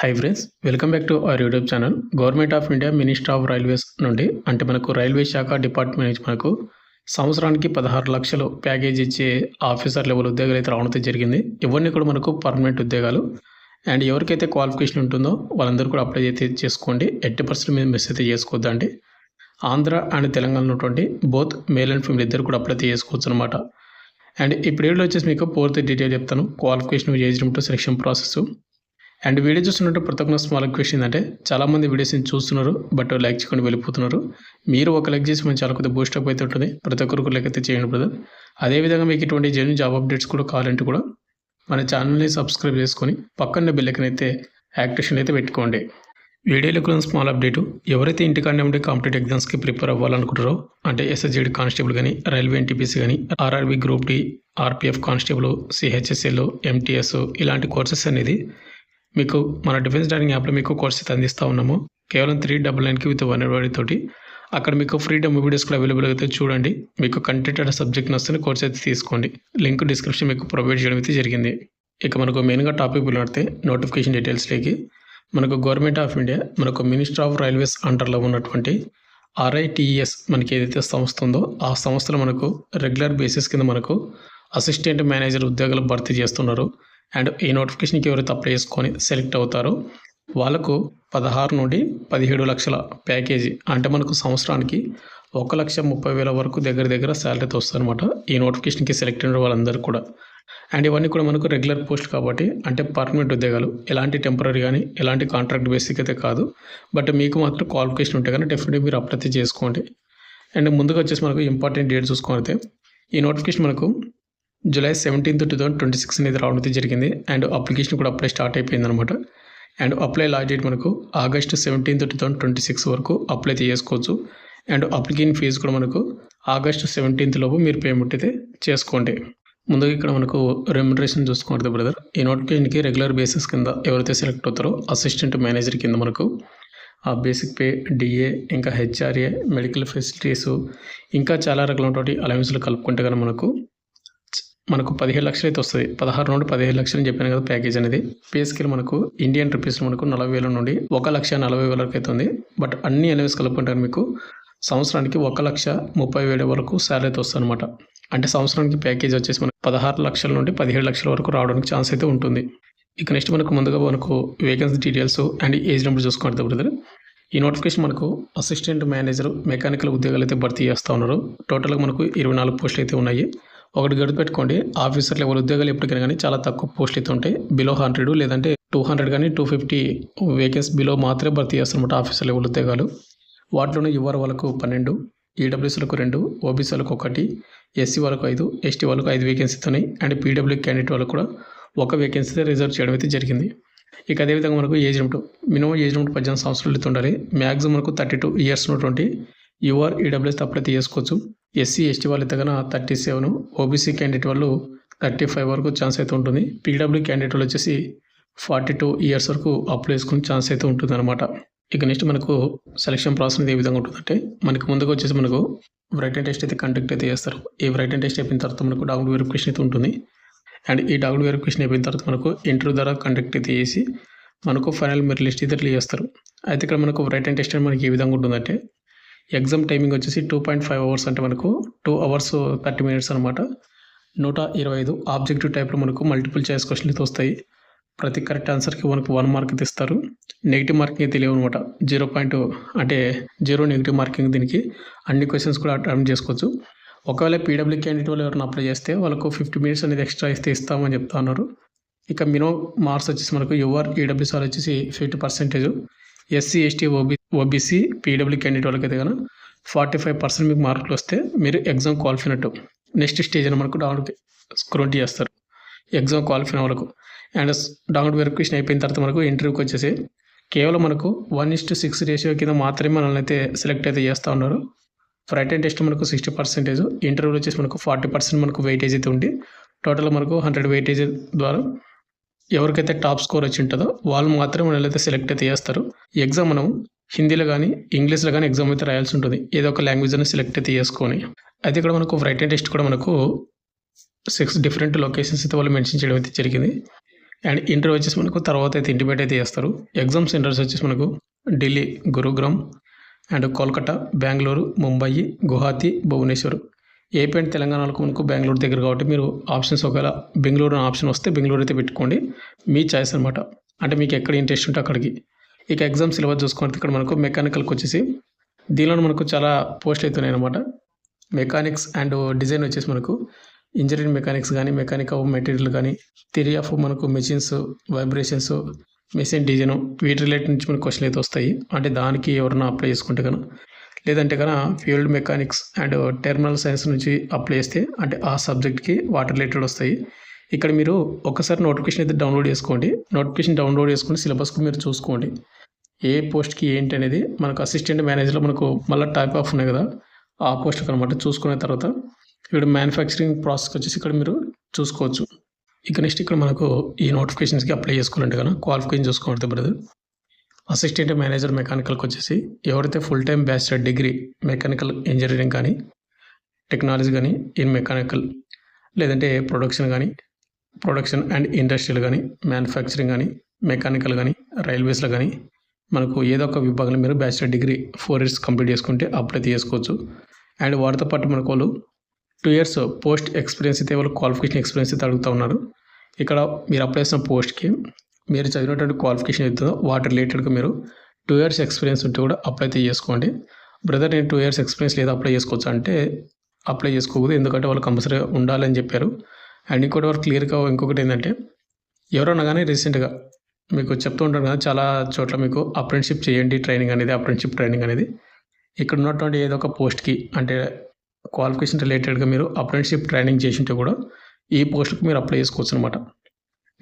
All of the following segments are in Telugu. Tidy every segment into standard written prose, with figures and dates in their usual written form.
Hi friends, welcome back to our YouTube channel. Government of India minister of railways నుండి అంటే మనకు రైల్వే శాఖ డిపార్ట్మెంట్ నుంచి మనకు సంవత్సరానికి 16 లక్షలు ప్యాకేజ్ ఇచ్చే ఆఫీసర్ లెవెల్ ఉద్యోగాలు అయితే రావడం జరిగింది. ఇవన్నీ కూడా మనకు పర్మనెంట్ ఉద్యోగాలు. అండ్ ఎవరికైతే క్వాలిఫికేషన్ ఉంటుందో వాళ్ళందరూ కూడా అప్లై అయితే చేసుకోండి. 80% మీద మిస్ అయితే చేసుకోవద్దండి. ఆంధ్ర అండ్ తెలంగాణ ఉన్నటువంటి బోత్ మేల్ అండ్ ఫీమేల్ ఇద్దరు కూడా అప్లై చేసుకోవచ్చు అనమాట. అండ్ ఈ వీడియోలో వచ్చేసి మీకు పూర్తి డీటెయిల్ చెప్తాను. Qualification, age limit, selection process. And video చూస్తున్నట్టు ప్రతి ఒక్క స్మాల్ రిక్వెస్ట్ ఏంటంటే చాలామంది వీడియోస్ని చూస్తున్నారు బట్ లైక్ చేయకుండా వెళ్ళిపోతున్నారు. మీరు ఒక లైక్ చేసి మనం చాలా కొద్దిగా బూస్టప్ అయితే ఉంటుంది. ప్రతి ఒక్కరికి లైక్ అయితే చేయండి బ్రదర్. అదేవిధంగా మీకు ఇటువంటి జెన్యూన్ జాబ్ అప్డేట్స్ కూడా కావాలంటే కూడా మన ఛానల్ని సబ్స్క్రైబ్ చేసుకొని పక్కన బెల్ ఐకాన్ అయితే యాక్టివేషన్ అయితే పెట్టుకోండి. వీడియోలో కూడా స్మాల్ అప్డేటు, ఎవరైతే ఇంటికాడనే ఉండే కాంపిటేటివ్ ఎగ్జామ్స్కి ప్రిపేర్ అవ్వాలనుకుంటారో అంటే ఎస్ఎస్జేడి కానిస్టేబుల్ కానీ, రైల్వే ఎన్టీపీసీ కానీ, RRB group D, RPF constable, CHSL, MTS ఇలాంటి కోర్సెస్ అనేది మీకు మన డిఫెన్స్ ట్రైనింగ్ యాప్లో మీకు కోర్స్ అయితే అందిస్తూ ఉన్నాము. కేవలం 399కి విత్ 1 తోటి. అక్కడ మీకు ఫ్రీ డెమో వీడియోస్ కూడా అవైలబుల్ అయితే చూడండి. మీకు కంటెంట్ అండ్ సబ్జెక్ట్ నచ్చితే కోర్స్ అయితే తీసుకోండి. లింక్ డిస్క్రిప్షన్ మీకు ప్రొవైడ్ చేయడం అయితే జరిగింది. ఇక మనకు మెయిన్గా టాపిక్ నడితే నోటిఫికేషన్ డీటెయిల్స్లోకి మనకు గవర్నమెంట్ ఆఫ్ ఇండియా మనకు మినిస్టర్ ఆఫ్ రైల్వేస్ అండర్లో ఉన్నటువంటి RITES మనకి ఏదైతే సంస్థ ఉందో ఆ సంస్థలో మనకు రెగ్యులర్ బేసిస్ కింద మనకు అసిస్టెంట్ మేనేజర్ ఉద్యోగాలు భర్తీ చేస్తున్నారు. అండ్ ఈ నోటిఫికేషన్కి ఎవరైతే అప్లై చేసుకొని సెలెక్ట్ అవుతారో వాళ్ళకు 16 నుండి 17 లక్షల ప్యాకేజీ అంటే మనకు సంవత్సరానికి 1,30,000 వరకు దగ్గర శాలరీతో వస్తుంది అనమాట. ఈ నోటిఫికేషన్కి సెలెక్ట్ అయిన వాళ్ళందరూ కూడా. అండ్ ఇవన్నీ కూడా మనకు రెగ్యులర్ పోస్ట్ కాబట్టి అంటే పర్మనెంట్ ఉద్యోగాలు, ఎలాంటి టెంపరీ కానీ ఎలాంటి కాంట్రాక్ట్ బేసిక్ అయితే కాదు. బట్ మీకు మాత్రం క్వాలిఫికేషన్ ఉంటే కానీ డెఫినెట్గా మీరు అప్లై చేసుకోండి. అండ్ ముందుగా వచ్చేసి మనకు ఇంపార్టెంట్ డేట్ చూసుకుంటే ఈ నోటిఫికేషన్ మనకు July 17th, 2026 అనేది రావడం జరిగింది. అండ్ అప్లికేషన్ కూడా అప్లై స్టార్ట్ అయిపోయింది అనమాట. అండ్ అప్లై లాస్ట్ డేట్ మనకు August 17th, 2026 వరకు అప్లై చేసుకోవచ్చు. అండ్ అప్లికేషన్ ఫీజు కూడా మనకు August 17th లోపు మీరు పేమెంట్ అయితే చేసుకోండి. ముందుగా ఇక్కడ మనకు రెమ్యునరేషన్ చూసుకుంటే బ్రదర్, ఈ నోటిఫికేషన్కి రెగ్యులర్ బేసిస్ కింద ఎవరైతే సెలెక్ట్ అవుతారో అసిస్టెంట్ మేనేజర్ కింద మనకు ఆ బేసిక్ పే, డిఏ, ఇంకా హెచ్ఆర్ఏ, మెడికల్ ఫెసిలిటీసు, ఇంకా చాలా రకాలైనటువంటి అలవెన్స్లు కలుపుకుంటే కానీ మనకు 17 లక్షలు అయితే వస్తుంది. 16 నుండి 17 లక్షలు అని చెప్పాను కదా ప్యాకేజ్ అనేది. పే స్కేల్ మనకు ఇండియన్ రూపీస్లో మనకు 40,000 నుండి 1,40,000 వరకు అయితే ఉంది. బట్ అన్ని అలవెన్స్ కలుపుకుంటే మీకు సంవత్సరానికి 1,30,000 వరకు శాలరీ అయితే వస్తుంది అనమాట. అంటే సంవత్సరానికి ప్యాకేజ్ వచ్చేసి మనకు 16 లక్షల నుండి 17 లక్షల వరకు రావడానికి ఛాన్స్ అయితే ఉంటుంది. ఇక నెక్స్ట్ మనకు ముందుగా మనకు vacancy details and age number చూసుకుంటే బ్రదర్, ఈ నోటిఫికేషన్ మనకు అసిస్టెంట్ మేనేజర్ మెకానికల్ ఉద్యోగాలు అయితే భర్తీ చేస్తూ ఉన్నారు. టోటల్గా మనకు 24 పోస్టులు అయితే ఉన్నాయి. ఒకటి గుర్తుపెట్టుకోండి, ఆఫీసర్ లెవెల్ ఉద్యోగాలు ఎప్పటికైనా కానీ చాలా తక్కువ పోస్టులు అయితే ఉంటాయి. బిలో 100 లేదంటే 200 కానీ 250 వేకెన్సీ బిలో మాత్రమే భర్తీ చేస్తారన్నమాట ఆఫీసర్ లెవెల్ ఉద్యోగాలు. వాటిలోనే యువర్ వాళ్ళకు 12, ఈడబ్ల్యూఎస్లకు 2, ఓబీసీ వాళ్ళకు 1, ఎస్సీ వాళ్ళకు 5, ఎస్టీ వాళ్ళకు 5 వేకెన్సీతో ఉన్నాయి. అండ్ పీడబ్ల్యూ క్యాండిడేట్ వాళ్ళకు కూడా 1 వేకెన్సీ రిజర్వ్ చేయడం అయితే జరిగింది. ఇక అదేవిధంగా మనకు age limit, minimum age limit 18 సంవత్సరాలు అయితే ఉండాలి. మ్యాక్సిమం మనకు 32 ఇయర్స్ ఉన్నటువంటి యువర్ ఈడబ్ల్యూఎస్ అప్లై చేసుకోవచ్చు. ఎస్సీ ఎస్టీ వాళ్ళు అయితే కన్నా 37, ఓబీసీ క్యాండిడేట్ వాళ్ళు 35 వరకు ఛాన్స్ అయితే ఉంటుంది. పీడబ్ల్యూ క్యాండిడేట్ వాళ్ళు వచ్చేసి 42 ఇయర్స్ వరకు అప్లై చేసుకునే ఛాన్స్ అయితే ఉంటుంది అనమాట. ఇక నెక్స్ట్ మనకు సెలక్షన్ ప్రాసెస్ అనేది ఏ విధంగా ఉంటుందంటే మనకు ముందుగా వచ్చేసి మనకు రైటింగ్ టెస్ట్ అయితే కండక్ట్ అయితే చేస్తారు. ఈ రైటింగ్ టెస్ట్ అయిపోయిన తర్వాత మనకు డాక్యుమెంట్ వెరిఫికేషన్ అయితే ఉంటుంది. అండ్ ఈ డాక్యుమెంట్ వెరిఫికేషన్ అయిపోయిన తర్వాత మనకు ఇంటర్వ్యూ ద్వారా కండక్ట్ అయితే చేసి మనకు ఫైనల్ మెరిట్ లిస్ట్ అయితే రిలీజ్ చేస్తారు. అయితే ఇక్కడ మనకు రైటింగ్ టెస్ట్ మనకి ఏ విధంగా ఉంటుందంటే ఎగ్జామ్ టైమింగ్ వచ్చేసి 2.5 అవర్స్ అంటే మనకు 2 hours 30 minutes అనమాట. 125 ఆబ్జెక్టివ్ టైప్లో మనకు మల్టిపుల్ చాయిస్ క్వశ్చన్లు అయితే వస్తాయి. ప్రతి కరెక్ట్ ఆన్సర్కి మనకు 1 మార్క్ అయితే ఇస్తారు. నెగిటివ్ మార్కింగ్ తెలియవు అనమాట. 0 అంటే 0 నెగిటివ్ మార్కింగ్. దీనికి అన్ని క్వశ్చన్స్ కూడా అటెంప్ట్ చేసుకోవచ్చు. ఒకవేళ పీడబ్ల్యూ క్యాండిడేట్ వాళ్ళు ఎవరైనా అప్లై చేస్తే వాళ్ళకు 50 minutes అనేది ఎక్స్ట్రా ఇస్తామని చెప్తా ఉన్నారు. ఇక మినిమం మార్క్స్ వచ్చేసి మనకు యువర్ ఈడబ్ల్యూఎస్ వాళ్ళు వచ్చేసి 50%, SC ST OBC PW candidate వాళ్ళకి అయితే కనుక 45% మీకు మార్కులు వస్తే మీరు ఎగ్జామ్ క్వాలిఫై అయినట్టు. నెక్స్ట్ స్టేజ్ అని మనకు డౌన్ స్క్రూట్ చేస్తారు ఎగ్జామ్ క్వాలిఫై అయిన వాళ్ళకు. అండ్ డౌన్ వెరిఫికేషన్ అయిపోయిన తర్వాత మనకు ఇంటర్వ్యూకి వచ్చేసి కేవలం మనకు 1:6 రేషియో కింద మాత్రమే మనల్ని అయితే సెలెక్ట్ అయితే చేస్తూ ఉన్నారు. రైటింగ్ టెస్ట్ మనకు 60%, ఇంటర్వ్యూలో వచ్చేసి మనకు 40% మనకు వెయిటేజ్ అయితే ఉంది. టోటల్ మనకు 100 వెయిటేజ్ ద్వారా ఎవరికైతే టాప్ స్కోర్ వచ్చి ఉంటుందో వాళ్ళు మాత్రమే మనల్ని అయితే సెలెక్ట్ అయితే చేస్తారు. ఈ ఎగ్జామ్ మనం హిందీలో కానీ ఇంగ్లీష్లో కానీ ఎగ్జామ్ అయితే రాయాల్సి ఉంటుంది. ఏదో ఒక లాంగ్వేజ్ అని సెలెక్ట్ అయితే చేసుకొని. అయితే ఇక్కడ మనకు రైటింగ్ టెస్ట్ కూడా మనకు 6 డిఫరెంట్ లొకేషన్స్ అయితే వాళ్ళు మెన్షన్ చేయడం అయితే జరిగింది. అండ్ ఇంటర్వ్యూ వచ్చేసి మనకు తర్వాత అయితే ఇంటిమేట్ అయితే చేస్తారు. ఎగ్జామ్ సెంటర్స్ వచ్చేసి మనకు Delhi, Gurugram and Kolkata, Bengaluru, Mumbai, Guwahati, Bhubaneswar. AP and తెలంగాణకు మనకు బెంగళూరు దగ్గర కాబట్టి మీరు ఆప్షన్స్ ఒకవేళ బెంగళూరు ఆప్షన్ వస్తే బెంగళూరు అయితే పెట్టుకోండి. మీ చాయిస్ అనమాట. అంటే మీకు ఎక్కడ ఇంట్రెస్ట్ ఉంటే అక్కడికి. ఇక ఎగ్జామ్ సిలబస్ చూసుకుంటే ఇక్కడ మనకు మెకానికల్కి వచ్చేసి దీనిలో మనకు చాలా పోస్టులు అవుతున్నాయి అనమాట. మెకానిక్స్ అండ్ డిజైన్ వచ్చేసి మనకు ఇంజనీరింగ్ మెకానిక్స్ కానీ, మెకానిక్ ఆఫ్ మెటీరియల్ కానీ, థియరీ ఆఫ్ మనకు మెషిన్స్, వైబ్రేషన్స్, మెషిన్ డిజైన్ వీటి రిలేటెడ్ నుంచి మనకు క్వశ్చన్లు అయితే వస్తాయి. అంటే దానికి ఎవరైనా అప్లై చేసుకుంటే కనుక, లేదంటే కనుక field mechanics and terminal science నుంచి అప్లై చేస్తే అంటే ఆ సబ్జెక్ట్కి వాటి రిలేటెడ్ వస్తాయి. ఇక్కడ మీరు ఒకసారి నోటిఫికేషన్ అయితే డౌన్లోడ్ చేసుకోండి. నోటిఫికేషన్ డౌన్లోడ్ చేసుకుని సిలబస్కి మీరు చూసుకోండి. ఏ పోస్ట్కి ఏంటి అనేది మనకు అసిస్టెంట్ మేనేజర్లో మనకు మళ్ళీ టైప్ ఆఫ్ ఉన్నాయి కదా, ఆ పోస్ట్కి అనమాట. చూసుకున్న తర్వాత ఇక్కడ మ్యానుఫ్యాక్చరింగ్ ప్రాసెస్కి వచ్చేసి ఇక్కడ మీరు చూసుకోవచ్చు. ఇక నెక్స్ట్ ఇక్కడ మనకు ఈ నోటిఫికేషన్స్కి అప్లై చేసుకోవాలంటే కదా క్వాలిఫికేషన్ చూసుకోవాలి బ్రదర్. అసిస్టెంట్ మేనేజర్ మెకానికల్కి వచ్చేసి ఎవరైతే full time bachelor degree mechanical engineering కానీ, టెక్నాలజీ కానీ, ఇన్ మెకానికల్, లేదంటే ప్రొడక్షన్ అండ్ ఇండస్ట్రియల్ కానీ, మ్యానుఫ్యాక్చరింగ్ కానీ, మెకానికల్ కానీ, రైల్వేస్లో కానీ మనకు ఏదో ఒక విభాగంలో మీరు బ్యాచిలర్ డిగ్రీ 4 years కంప్లీట్ చేసుకుంటే అప్లై చేసుకోవచ్చు. అండ్ వాటితో పాటు మనకు వాళ్ళు 2 years పోస్ట్ ఎక్స్పీరియన్స్ అయితే వాళ్ళు క్వాలిఫికేషన్ ఎక్స్పీరియన్స్ అయితే అడుగుతూ ఉన్నారు. ఇక్కడ మీరు అప్లై చేసిన పోస్ట్కి మీరు చదివినటువంటి క్వాలిఫికేషన్ అవుతుందో వాటి రిలేటెడ్గా మీరు 2 years ఎక్స్పీరియన్స్ ఉంటే కూడా అప్లై అయితే చేసుకోండి. బ్రదర్ నేను 2 years ఎక్స్పీరియన్స్ లేదా అప్లై చేసుకోవచ్చు అంటే అప్లై చేసుకోకూడదు, ఎందుకంటే వాళ్ళు కంపల్సరీ ఉండాలని చెప్పారు. అండ్ ఇంకోటి వాళ్ళు క్లియర్గా ఇంకొకటి ఏంటంటే ఎవరన్నా కానీ రీసెంట్గా మీకు చెప్తూ ఉంటాను కదా, చాలా చోట్ల మీకు అప్రెంటిషిప్ చేయండి అప్రెంటిషిప్ ట్రైనింగ్ అనేది ఇక్కడ ఉన్నటువంటి ఏదో ఒక పోస్ట్కి అంటే క్వాలిఫికేషన్ రిలేటెడ్గా మీరు అప్రెంటిషిప్ ట్రైనింగ్ చేసి ఉంటే కూడా ఈ పోస్ట్కి మీరు అప్లై చేసుకోవచ్చు అనమాట.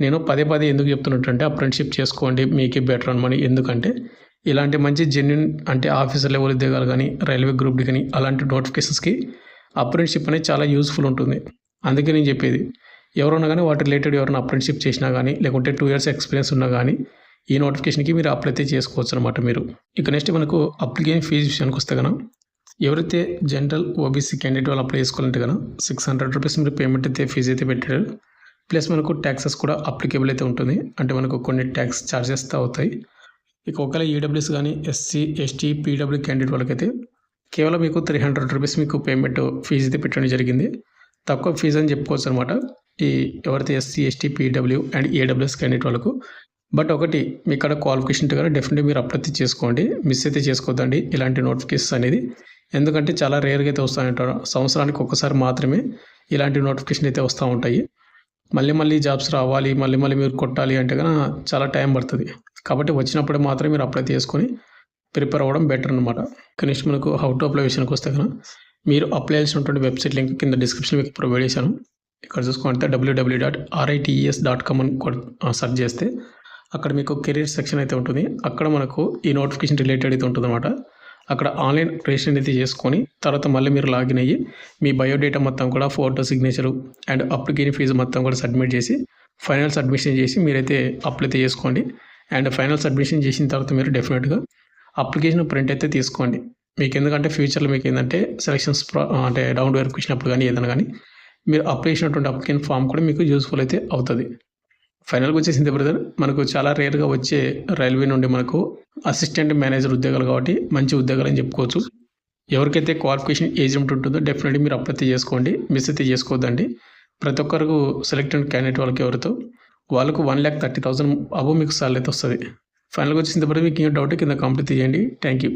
నేను పదే ఎందుకు చెప్తున్నట్టు అప్రెంటిషిప్ చేసుకోండి, మీకే బెటర్ అనమని. ఎందుకంటే ఇలాంటి మంచి జెన్యున్ అంటే ఆఫీసర్ లెవెల్ ఉద్యోగాలు కానీ, రైల్వే గ్రూప్ డి కానీ అలాంటి నోటిఫికేషన్స్కి అప్రెంటిషిప్ అనేది చాలా యూస్ఫుల్ ఉంటుంది. అందుకే నేను చెప్పేది ఎవరన్నా కానీ వాటి రిలేటెడ్ ఎవరైనా అప్రెంటిషిప్ చేసినా కానీ, లేకుంటే 2 years ఎక్స్పీరియన్స్ ఉన్నా కానీ ఈ నోటిఫికేషన్కి మీరు అప్లై అయితే చేసుకోవచ్చు అనమాట మీరు. ఇక నెక్స్ట్ మనకు అప్లికేషన్ ఫీజు విషయానికి వస్తే కనుక ఎవరైతే జనరల్ ఓబీసీ క్యాండిడేట్ వాళ్ళు అప్లై చేసుకోవాలంటే కనుక 600 rupees మీరు పేమెంట్ అయితే ఫీజు అయితే పెట్టారు. ప్లస్ మనకు ట్యాక్సెస్ కూడా అప్లికేబుల్ అయితే ఉంటుంది. అంటే మనకు కొన్ని ట్యాక్స్ ఛార్జెస్ అవుతాయి. ఇక ఒకవేళ ఈడబ్ల్యూఎస్ కానీ, ఎస్సీ, ఎస్టీ, పీడబ్ల్యూ క్యాండిడేట్ వాళ్ళకైతే కేవలం మీకు 300 rupees మీకు పేమెంట్ ఫీజు అయితే పెట్టడం జరిగింది. తక్కువ ఫీజు అని చెప్పుకోవచ్చు అనమాట ఈ ఎవరైతే SC, ST, PW and AWS candidate వాళ్ళకు. బట్ ఒకటి మీ ఇక్కడ క్వాలిఫికేషన్ ఉంటే కదా డెఫినెట్గా మీరు అప్లై చేసుకోండి, మిస్ అయితే చేసుకోవద్దండి ఇలాంటి నోటిఫికేషన్స్ అనేది. ఎందుకంటే చాలా రేర్గా అయితే వస్తాయంటారు, సంవత్సరానికి ఒక్కసారి మాత్రమే ఇలాంటి నోటిఫికేషన్ అయితే వస్తూ ఉంటాయి. మళ్ళీ జాబ్స్ రావాలి, మళ్ళీ మీరు కొట్టాలి అంటే కనుక చాలా టైం పడుతుంది. కాబట్టి వచ్చినప్పుడే మాత్రమే మీరు అప్లై చేసుకొని ప్రిపేర్ అవ్వడం బెటర్ అనమాట. నెక్స్ట్ మనకు హౌ టు అప్లై విషయానికి వస్తే కనుక మీరు అప్లై చేసినటువంటి వెబ్సైట్ లింక్ కింద డిస్క్రిప్షన్ మీకు ప్రొవైడ్ చేశాను. ఇక్కడ చూసుకుంటే www.ritees.com అని సెర్చ్ చేస్తే అక్కడ మీకు కెరీర్ సెక్షన్ అయితే ఉంటుంది. అక్కడ మనకు ఈ నోటిఫికేషన్ రిలేటెడ్ అయితే ఉంటుంది అనమాట. అక్కడ ఆన్లైన్ రిజిస్ట్రేషన్ అయితే చేసుకొని తర్వాత మళ్ళీ మీరు లాగిన్ అయ్యి మీ బయోడేటా మొత్తం కూడా photo, signature and application fee మొత్తం కూడా సబ్మిట్ చేసి ఫైనల్ సబ్మిషన్ చేసి మీరైతే అప్లై అయితే చేసుకోండి. అండ్ ఫైనల్ సబ్మిషన్ చేసిన తర్వాత మీరు డెఫినెట్గా అప్లికేషన్ ప్రింట్ అయితే తీసుకోండి. మీకు ఎందుకంటే ఫ్యూచర్లో మీకు ఏంటంటే సెలక్షన్స్ అంటే డౌన్ వెరిఫికేషన్ అప్పుడు కానీ ఏదైనా కానీ మీరు అప్లై చేసినటువంటి అప్లికేషన్ ఫామ్ కూడా మీకు యూస్ఫుల్ అయితే అవుతుంది. ఫైనల్గా వచ్చేసింది బ్రదర్, మనకు చాలా రేర్గా వచ్చే రైల్వే నుండి మనకు అసిస్టెంట్ మేనేజర్ ఉద్యోగాలు కాబట్టి మంచి ఉద్యోగాలు అని చెప్పుకోవచ్చు. ఎవరికైతే క్వాలిఫికేషన్ ఏజ్ ఉంటుందో డెఫినెట్లీ మీరు అప్లై చేసుకోండి, మిస్ అయితే చేసుకోవద్దండి. ప్రతి ఒక్కరికి సెలెక్టెడ్ క్యాండిడేట్ వాళ్ళకి ఎవరితో వాళ్ళకు 1,30,000 అబో మీకు సాలరీ అయితే వస్తుంది. ఫైనల్గా వచ్చేసింది బ్రదర్, మీకు డౌట్ కింద కామెంట్ చేయండి. Thank you.